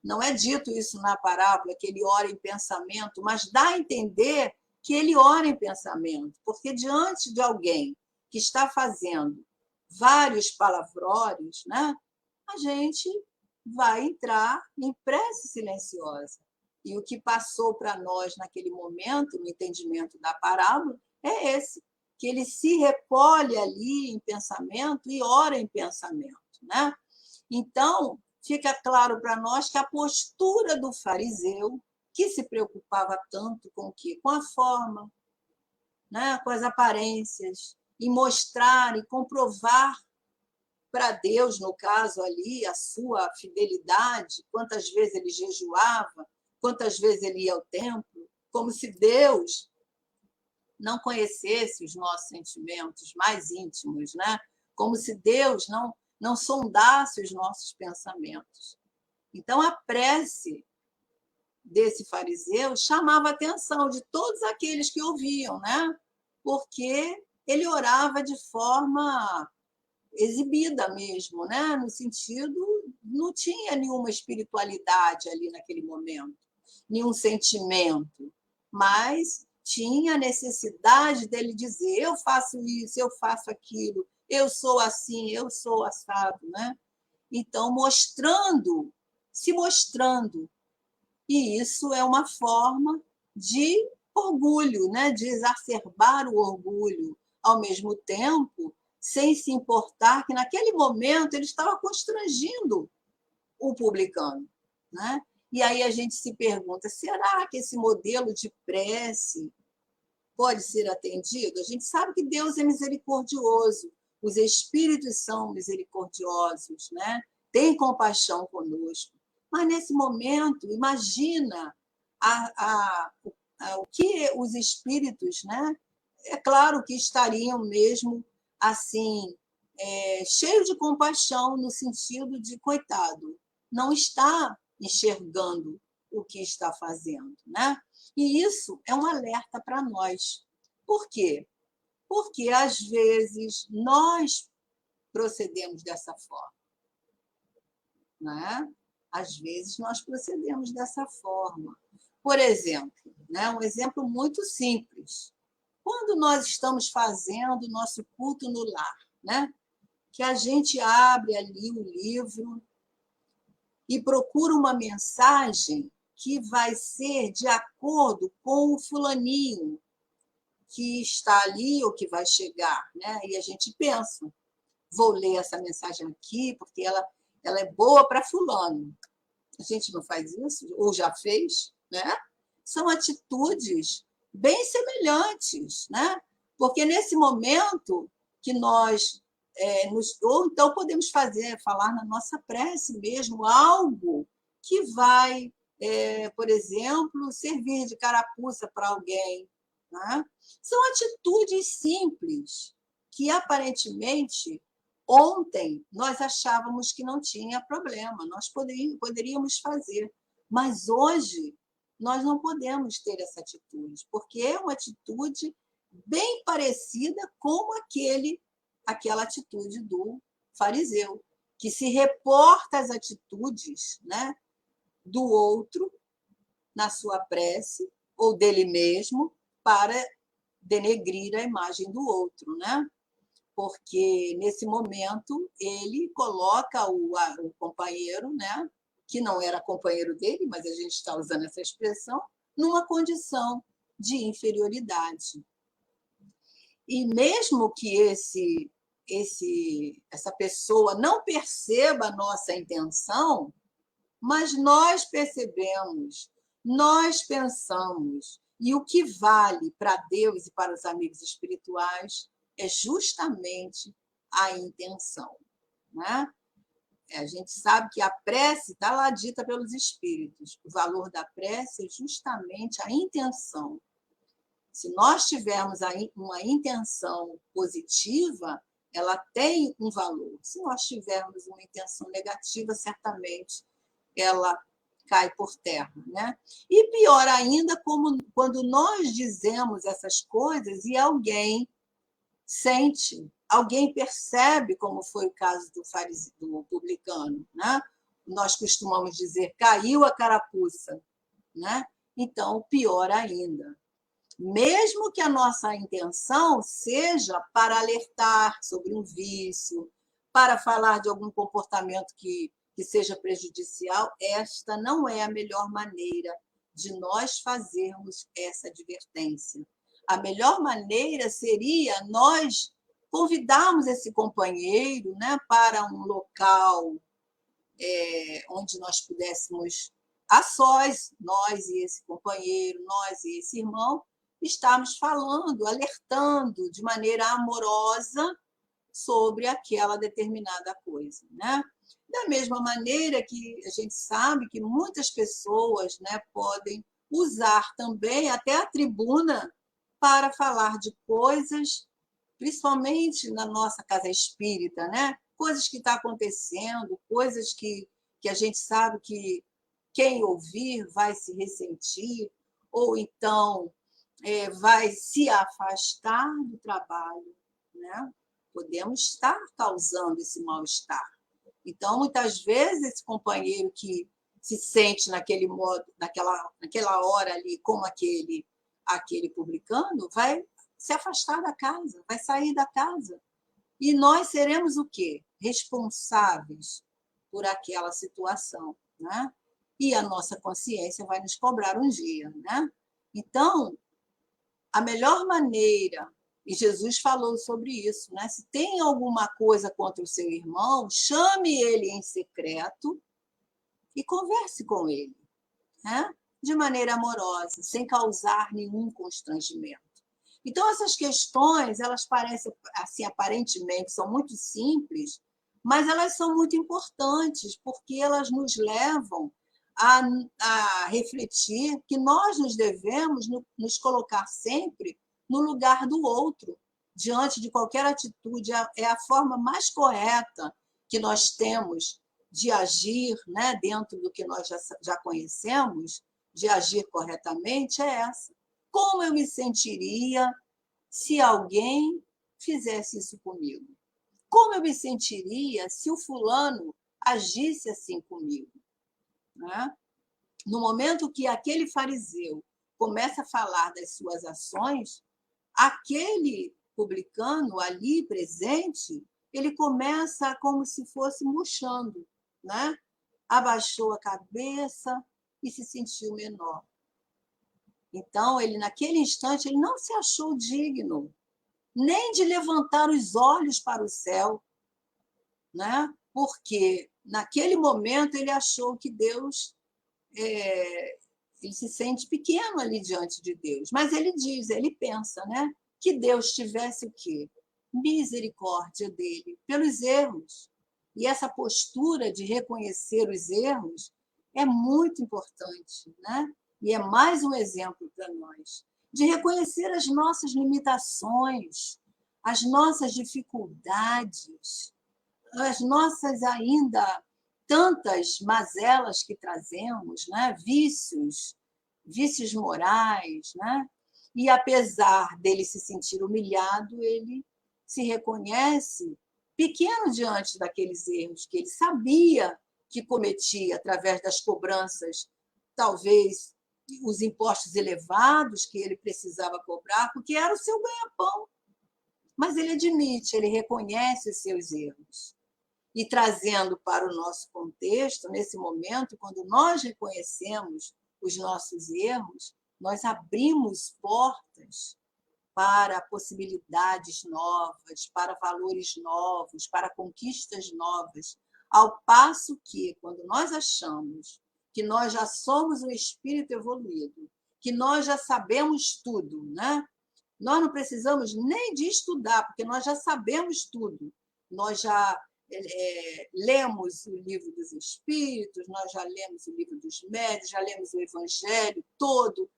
não é dito isso na parábola, que ele ora em pensamento, mas dá a entender que ele ora em pensamento, porque diante de alguém que está fazendo vários palavrórios, né, a gente vai entrar em prece silenciosa. E o que passou para nós naquele momento, no entendimento da parábola, é esse, que ele se recolhe ali em pensamento e ora em pensamento, né? Então, fica claro para nós que a postura do fariseu, que se preocupava tanto com o quê? Com a forma, né? Com as aparências, e mostrar e comprovar para Deus, no caso ali, a sua fidelidade, quantas vezes ele jejuava, quantas vezes ele ia ao templo, como se Deus não conhecesse os nossos sentimentos mais íntimos, né? como se Deus não sondasse os nossos pensamentos. Então, a prece desse fariseu chamava a atenção de todos aqueles que ouviam, né? Porque ele orava de forma exibida mesmo, né? No sentido, não tinha nenhuma espiritualidade ali naquele momento, nenhum sentimento, mas tinha a necessidade dele dizer: eu faço isso, eu faço aquilo, eu sou assim, eu sou assado, né? Então, se mostrando. E isso é uma forma de orgulho, né? De exacerbar o orgulho, ao mesmo tempo, sem se importar que, naquele momento, ele estava constrangindo o publicano, né? E aí a gente se pergunta: será que esse modelo de prece pode ser atendido? A gente sabe que Deus é misericordioso, os espíritos são misericordiosos, né? Tem compaixão conosco. Mas, nesse momento, imagina o que os espíritos, né? É claro que estariam mesmo assim, cheios de compaixão, no sentido de, coitado, não está enxergando o que está fazendo, né? E isso é um alerta para nós. Por quê? Porque, às vezes, nós procedemos dessa forma, né? Às vezes, nós procedemos dessa forma. Por exemplo, né? Um exemplo muito simples. Quando nós estamos fazendo o nosso culto no lar, né? Que a gente abre ali o livro e procura uma mensagem que vai ser de acordo com o fulaninho que está ali ou que vai chegar, né? E a gente pensa: vou ler essa mensagem aqui porque ela é boa para fulano. A gente não faz isso? Ou já fez, né? São atitudes bem semelhantes, né? Porque nesse momento que nós ou então podemos falar na nossa prece mesmo algo que vai, por exemplo, servir de carapuça para alguém, né? São atitudes simples que, aparentemente, ontem nós achávamos que não tinha problema, nós poderíamos fazer, mas hoje nós não podemos ter essa atitude, porque é uma atitude bem parecida com aquela atitude do fariseu, que se reporta às atitudes, né, do outro na sua prece, ou dele mesmo, para denegrir a imagem do outro, né? Porque, nesse momento, ele coloca o companheiro, né, que não era companheiro dele, mas a gente está usando essa expressão, numa condição de inferioridade. E mesmo que essa pessoa não perceba a nossa intenção, mas nós percebemos, nós pensamos, e o que vale para Deus e para os amigos espirituais é justamente a intenção, né? A gente sabe que a prece está lá dita pelos espíritos. O valor da prece é justamente a intenção. Se nós tivermos uma intenção positiva, ela tem um valor. Se nós tivermos uma intenção negativa, certamente ela cai por terra, né? E pior ainda, quando nós dizemos essas coisas e alguém sente, alguém percebe, como foi o caso do publicano, né? Nós costumamos dizer: caiu a carapuça, né? Então, pior ainda. Mesmo que a nossa intenção seja para alertar sobre um vício, para falar de algum comportamento que seja prejudicial, esta não é a melhor maneira de nós fazermos essa advertência. A melhor maneira seria nós convidarmos esse companheiro, né, para um local onde nós pudéssemos, a sós, nós e esse companheiro, nós e esse irmão, estarmos falando, alertando de maneira amorosa sobre aquela determinada coisa, né? Da mesma maneira que a gente sabe que muitas pessoas, né, podem usar também até a tribuna para falar de coisas principalmente na nossa casa espírita, né? Coisas que estão acontecendo, coisas que a gente sabe que quem ouvir vai se ressentir, ou então vai se afastar do trabalho, né? Podemos estar causando esse mal-estar. Então, muitas vezes, esse companheiro que se sente naquele modo, naquela hora ali, como aquele publicano, vai se afastar da casa, vai sair da casa. E nós seremos o quê? Responsáveis por aquela situação, né? E a nossa consciência vai nos cobrar um dia, né? Então, a melhor maneira, e Jesus falou sobre isso, né? Se tem alguma coisa contra o seu irmão, chame ele em secreto e converse com ele, né? De maneira amorosa, sem causar nenhum constrangimento. Então, essas questões, elas parecem, assim, aparentemente, são muito simples, mas elas são muito importantes, porque elas nos levam a refletir que nós nos devemos nos colocar sempre no lugar do outro, diante de qualquer atitude. É a forma mais correta que nós temos de agir, né, dentro do que nós já conhecemos, de agir corretamente, é essa. Como eu me sentiria se alguém fizesse isso comigo? Como eu me sentiria se o fulano agisse assim comigo? Né? No momento que aquele fariseu começa a falar das suas ações, aquele publicano ali presente, ele começa como se fosse murchando, né? Abaixou a cabeça e se sentiu menor. Então, ele naquele instante, ele não se achou digno nem de levantar os olhos para o céu, né? Porque naquele momento ele achou que Deus, ele se sente pequeno ali diante de Deus, mas ele diz, ele pensa, né? Que Deus tivesse o quê? Misericórdia dele pelos erros. E essa postura de reconhecer os erros é muito importante, né? E é mais um exemplo para nós de reconhecer as nossas limitações, as nossas dificuldades, as nossas ainda tantas mazelas que trazemos, né? Vícios morais, né? E apesar dele se sentir humilhado, ele se reconhece pequeno diante daqueles erros que ele sabia que cometia através das cobranças, talvez os impostos elevados que ele precisava cobrar, porque era o seu ganha-pão. Mas ele admite, ele reconhece os seus erros. E trazendo para o nosso contexto, nesse momento, quando nós reconhecemos os nossos erros, nós abrimos portas para possibilidades novas, para valores novos, para conquistas novas, ao passo que, quando nós achamos que nós já somos um espírito evoluído, que nós já sabemos tudo, né? Nós não precisamos nem de estudar, porque nós já sabemos tudo. Nós já lemos o livro dos Espíritos, nós já lemos o livro dos Médiuns, já lemos o Evangelho todo.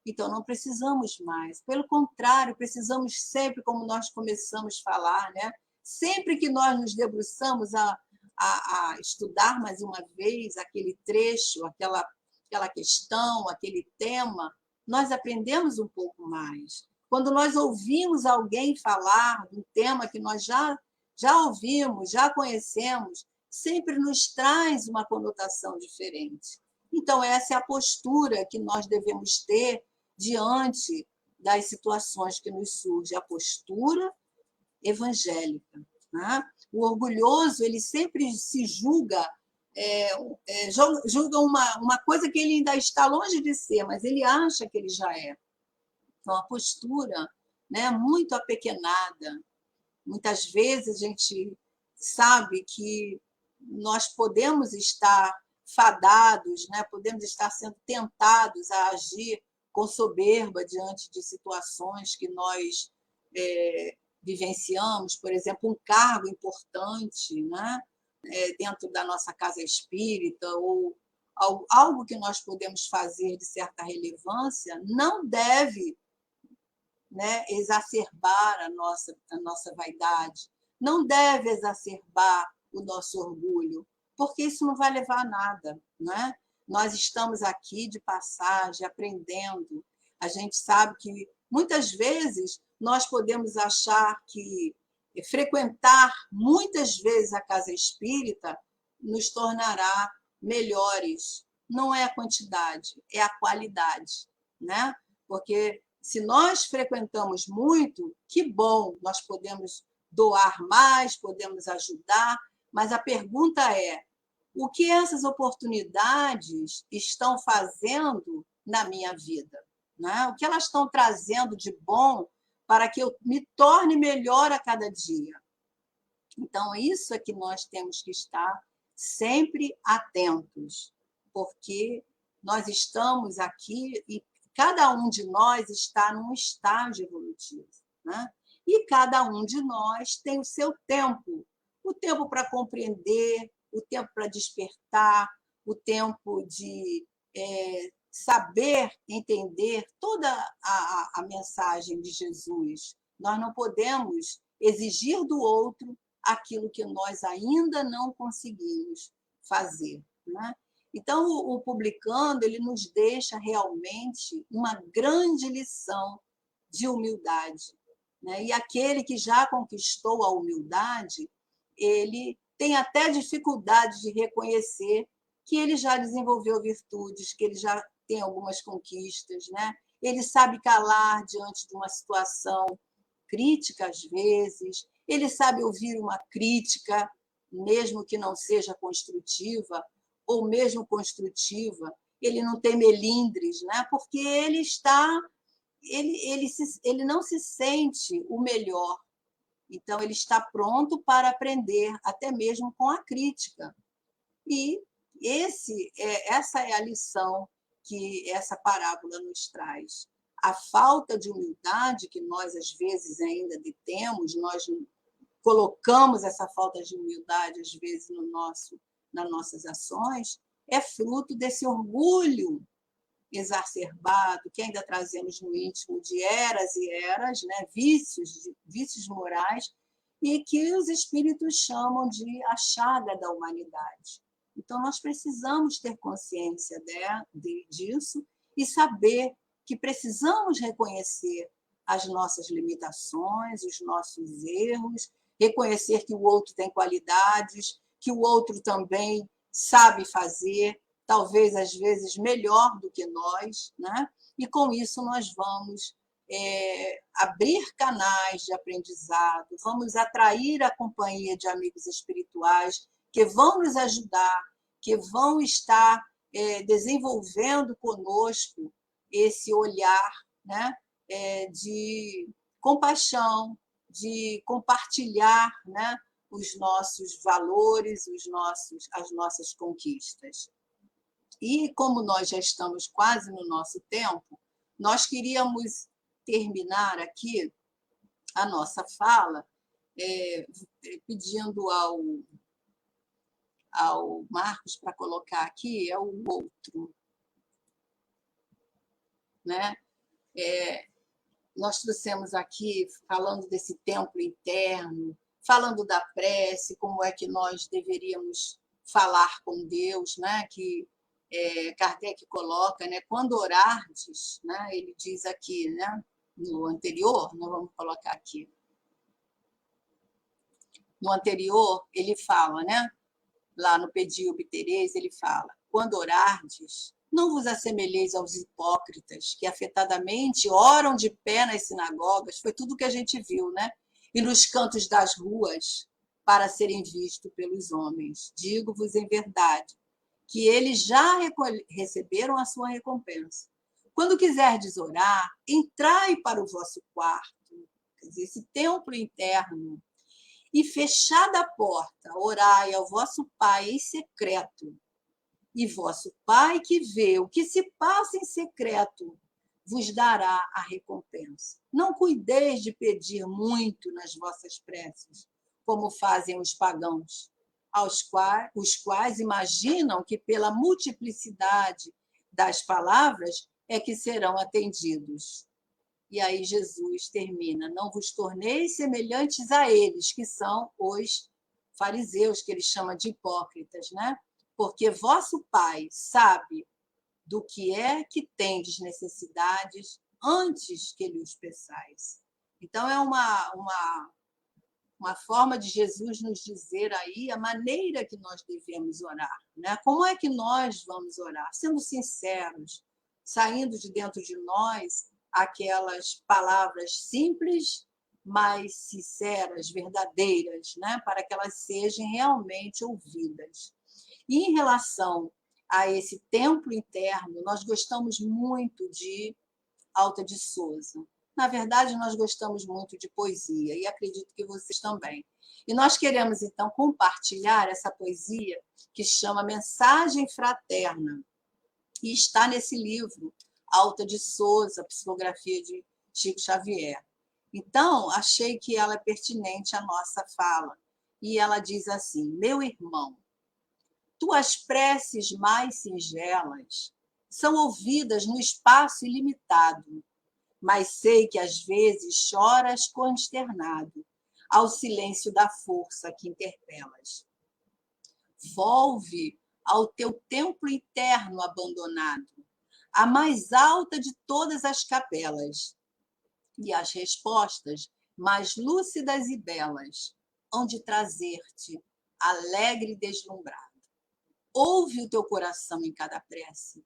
Então, não precisamos mais. Pelo contrário, precisamos sempre, como nós começamos a falar, né? Sempre que nós nos debruçamos a estudar mais uma vez aquele trecho, aquela questão, aquele tema, nós aprendemos um pouco mais. Quando nós ouvimos alguém falar de um tema que nós já ouvimos, já conhecemos, sempre nos traz uma conotação diferente. Então, essa é a postura que nós devemos ter diante das situações que nos surgem, a postura evangélica. Né? O orgulhoso, ele sempre se julga, julga uma coisa que ele ainda está longe de ser, mas ele acha que ele já é. Então, a postura, né, muito apequenada. Muitas vezes a gente sabe que nós podemos estar fadados, né? Podemos estar sendo tentados a agir com soberba diante de situações que nós vivenciamos, por exemplo, um cargo importante, né? Dentro da nossa casa espírita, ou algo que nós podemos fazer de certa relevância, não deve né, exacerbar a nossa vaidade, não deve exacerbar o nosso orgulho, porque isso não vai levar a nada, né? Nós estamos aqui de passagem, aprendendo. A gente sabe que muitas vezes nós podemos achar que frequentar muitas vezes a casa espírita nos tornará melhores. Não é a quantidade, é a qualidade, né? Porque se nós frequentamos muito, que bom, nós podemos doar mais, podemos ajudar, mas a pergunta é: o que essas oportunidades estão fazendo na minha vida? Né? O que elas estão trazendo de bom para que eu me torne melhor a cada dia? Então, isso é que nós temos que estar sempre atentos, porque nós estamos aqui e cada um de nós está num estágio evolutivo, né? E cada um de nós tem o seu tempo, o tempo para compreender, o tempo para despertar, o tempo de saber entender toda a mensagem de Jesus. Nós não podemos exigir do outro aquilo que nós ainda não conseguimos fazer, né? Então, o Publicando, ele nos deixa realmente uma grande lição de humildade, né? E aquele que já conquistou a humildade, ele tem até dificuldade de reconhecer que ele já desenvolveu virtudes, que ele já tem algumas conquistas, né? Ele sabe calar diante de uma situação crítica às vezes, ele sabe ouvir uma crítica, mesmo que não seja construtiva, ou mesmo construtiva, ele não tem melindres, né? Porque ele não se sente o melhor, então ele está pronto para aprender, até mesmo com a crítica. E essa é a lição que essa parábola nos traz. A falta de humildade que nós, às vezes, ainda temos, nós colocamos essa falta de humildade, às vezes, nas nossas ações, é fruto desse orgulho exacerbado que ainda trazemos no íntimo de eras e eras, né? vícios morais, e que os espíritos chamam de a chaga da humanidade. Então, nós precisamos ter consciência disso e saber que precisamos reconhecer as nossas limitações, os nossos erros, reconhecer que o outro tem qualidades, que o outro também sabe fazer, talvez às vezes melhor do que nós, né? E com isso nós vamos abrir canais de aprendizado, vamos atrair a companhia de amigos espirituais que vão nos ajudar, que vão estar desenvolvendo conosco esse olhar, né, de compaixão, de compartilhar, né, os nossos valores, as nossas conquistas. E como nós já estamos quase no nosso tempo, nós queríamos terminar aqui a nossa fala pedindo ao Marcos para colocar aqui, é o outro. Né? Nós trouxemos aqui, falando desse templo interno, falando da prece, como é que nós deveríamos falar com Deus, né? Que Kardec coloca, né? Quando orardes, né? Ele diz aqui, né? No anterior, nós vamos colocar aqui. No anterior, ele fala, né? Lá no Pedi Obtereis, ele fala: quando orardes, não vos assemelheis aos hipócritas, que afetadamente oram de pé nas sinagogas, foi tudo que a gente viu, né? E nos cantos das ruas, para serem vistos pelos homens. Digo-vos em verdade, que eles já receberam a sua recompensa. Quando quiserdes orar, entrai para o vosso quarto, quer dizer, esse templo interno, e fechada a porta, orai ao vosso Pai em secreto. E vosso Pai que vê o que se passa em secreto, vos dará a recompensa. Não cuideis de pedir muito nas vossas preces, como fazem os pagãos, os quais imaginam que pela multiplicidade das palavras é que serão atendidos. E aí Jesus termina: não vos torneis semelhantes a eles, que são os fariseus, que ele chama de hipócritas, né? Porque vosso Pai sabe do que é que tendes necessidades antes que lhe os peçais. Então, é uma forma de Jesus nos dizer aí a maneira que nós devemos orar, né? Como é que nós vamos orar? Sendo sinceros, saindo de dentro de nós aquelas palavras simples, mas sinceras, verdadeiras, né? Para que elas sejam realmente ouvidas. E em relação a esse templo interno, nós gostamos muito de Alta de Souza. Na verdade, nós gostamos muito de poesia e acredito que vocês também. E nós queremos, então, compartilhar essa poesia que chama Mensagem Fraterna e está nesse livro, Alta de Souza, Psicografia de Chico Xavier. Então, achei que ela é pertinente à nossa fala. E ela diz assim: meu irmão, tuas preces mais singelas são ouvidas no espaço ilimitado, mas sei que às vezes choras consternado ao silêncio da força que interpelas. Volve ao teu templo interno abandonado, a mais alta de todas as capelas, e as respostas mais lúcidas e belas hão de trazer-te alegre e deslumbrado. Ouve o teu coração em cada prece.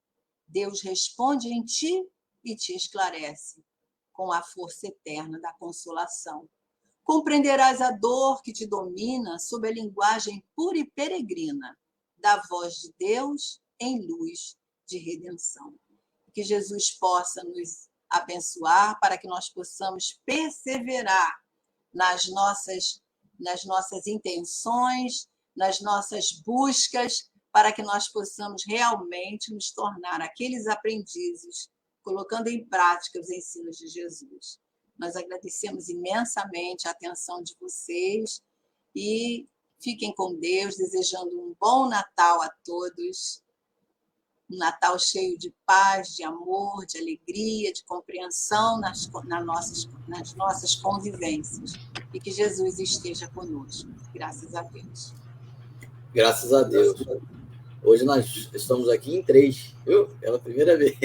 Deus responde em ti e te esclarece com a força eterna da consolação. Compreenderás a dor que te domina sob a linguagem pura e peregrina da voz de Deus em luz de redenção. Que Jesus possa nos abençoar para que nós possamos perseverar nas nossas intenções, nas nossas buscas, para que nós possamos realmente nos tornar aqueles aprendizes, colocando em prática os ensinos de Jesus. Nós agradecemos imensamente a atenção de vocês e fiquem com Deus, desejando um bom Natal a todos, um Natal cheio de paz, de amor, de alegria, de compreensão nas nossas convivências. E que Jesus esteja conosco. Graças a Deus. Graças a Deus. Hoje nós estamos aqui em 3, viu? Pela primeira vez.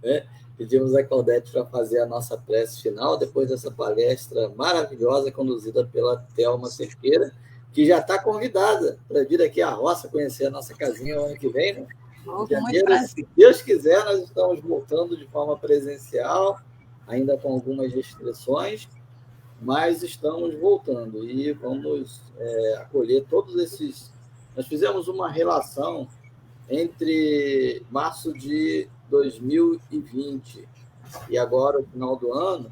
Né? Pedimos a Claudete para fazer a nossa prece final, depois dessa palestra maravilhosa conduzida pela Thelma Cerqueira, que já está convidada para vir aqui à roça conhecer a nossa casinha no ano que vem, né? Em janeiro, se Deus quiser, nós estamos voltando de forma presencial, ainda com algumas restrições, mas estamos voltando e vamos acolher todos esses... Nós fizemos uma relação entre março de 2020 e agora, o final do ano,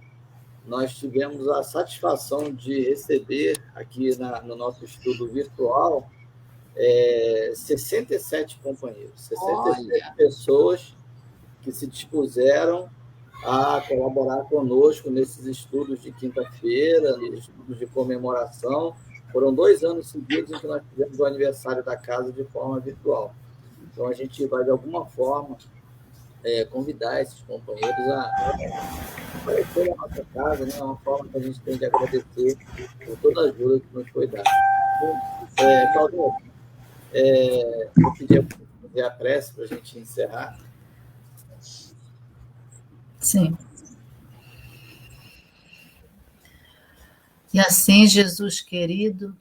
nós tivemos a satisfação de receber aqui no nosso estudo virtual 67 companheiros, 67 pessoas que se dispuseram a colaborar conosco nesses estudos de quinta-feira, nos estudos de comemoração. Foram 2 anos seguidos em que nós fizemos o aniversário da casa de forma virtual. Então, a gente vai, de alguma forma, convidar esses companheiros a aparecer na nossa casa, né? É uma forma que a gente tem de agradecer por toda a ajuda que nos foi dada. Claudio, eu pedi para fazer a prece para a gente encerrar. Sim. E assim, Jesus querido,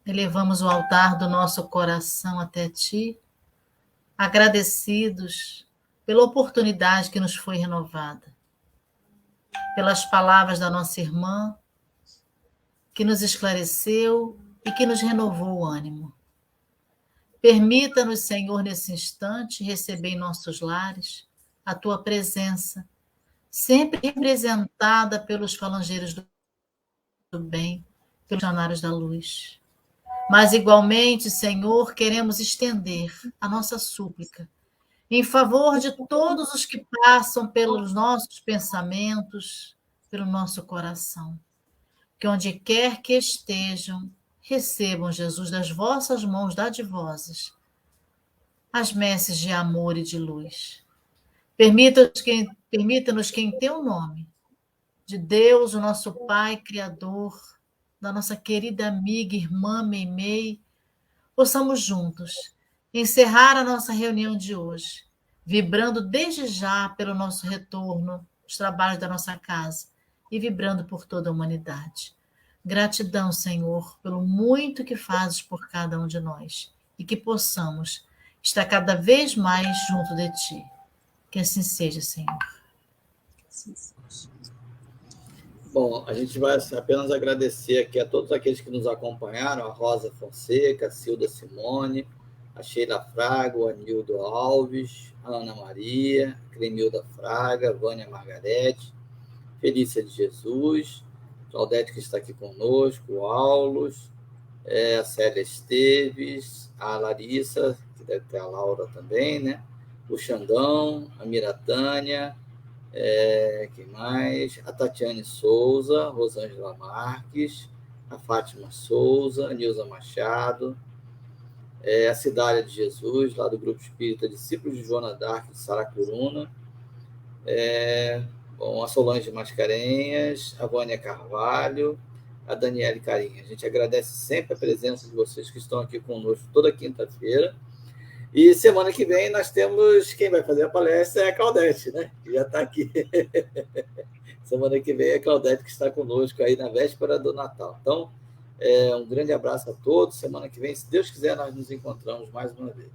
elevamos o altar do nosso coração até Ti, agradecidos pela oportunidade que nos foi renovada, pelas palavras da nossa irmã, que nos esclareceu e que nos renovou o ânimo. Permita-nos, Senhor, nesse instante, receber em nossos lares a Tua presença, sempre representada pelos falangeiros do bem, pelos missionários da luz. Mas, igualmente, Senhor, queremos estender a nossa súplica em favor de todos os que passam pelos nossos pensamentos, pelo nosso coração. Que onde quer que estejam, recebam, Jesus, das vossas mãos dadivosas as messes de amor e de luz. Permita-nos que, em teu nome, de Deus, o nosso Pai Criador, da nossa querida amiga, irmã Meimei, possamos juntos encerrar a nossa reunião de hoje, vibrando desde já pelo nosso retorno, os trabalhos da nossa casa e vibrando por toda a humanidade. Gratidão, Senhor, pelo muito que fazes por cada um de nós e que possamos estar cada vez mais junto de Ti. Que assim seja, Senhor. Sim, sim. Bom, a gente vai apenas agradecer aqui a todos aqueles que nos acompanharam, a Rosa Fonseca, a Cilda Simone, a Sheila Fraga, o Anildo Alves, a Ana Maria, a Cremilda Fraga, a Vânia Margarete, Felícia de Jesus, Claudete, que está aqui conosco, o Aulos, a Célia Esteves, a Larissa, que deve ter a Laura também, né? O Xandão, a Miratânia, quem mais? A Tatiane Souza, Rosângela Marques, a Fátima Souza, a Nilza Machado, a Cidália de Jesus, lá do Grupo Espírita Discípulos de Joana d'Arc de Saracuruna, a Solange Mascarenhas, a Vânia Carvalho, a Daniele Carinha. A gente agradece sempre a presença de vocês que estão aqui conosco toda quinta-feira. E semana que vem nós temos, quem vai fazer a palestra é a Claudete, né? Que já está aqui. Semana que vem é a Claudete que está conosco aí na véspera do Natal. Então, um grande abraço a todos. Semana que vem, se Deus quiser, nós nos encontramos mais uma vez.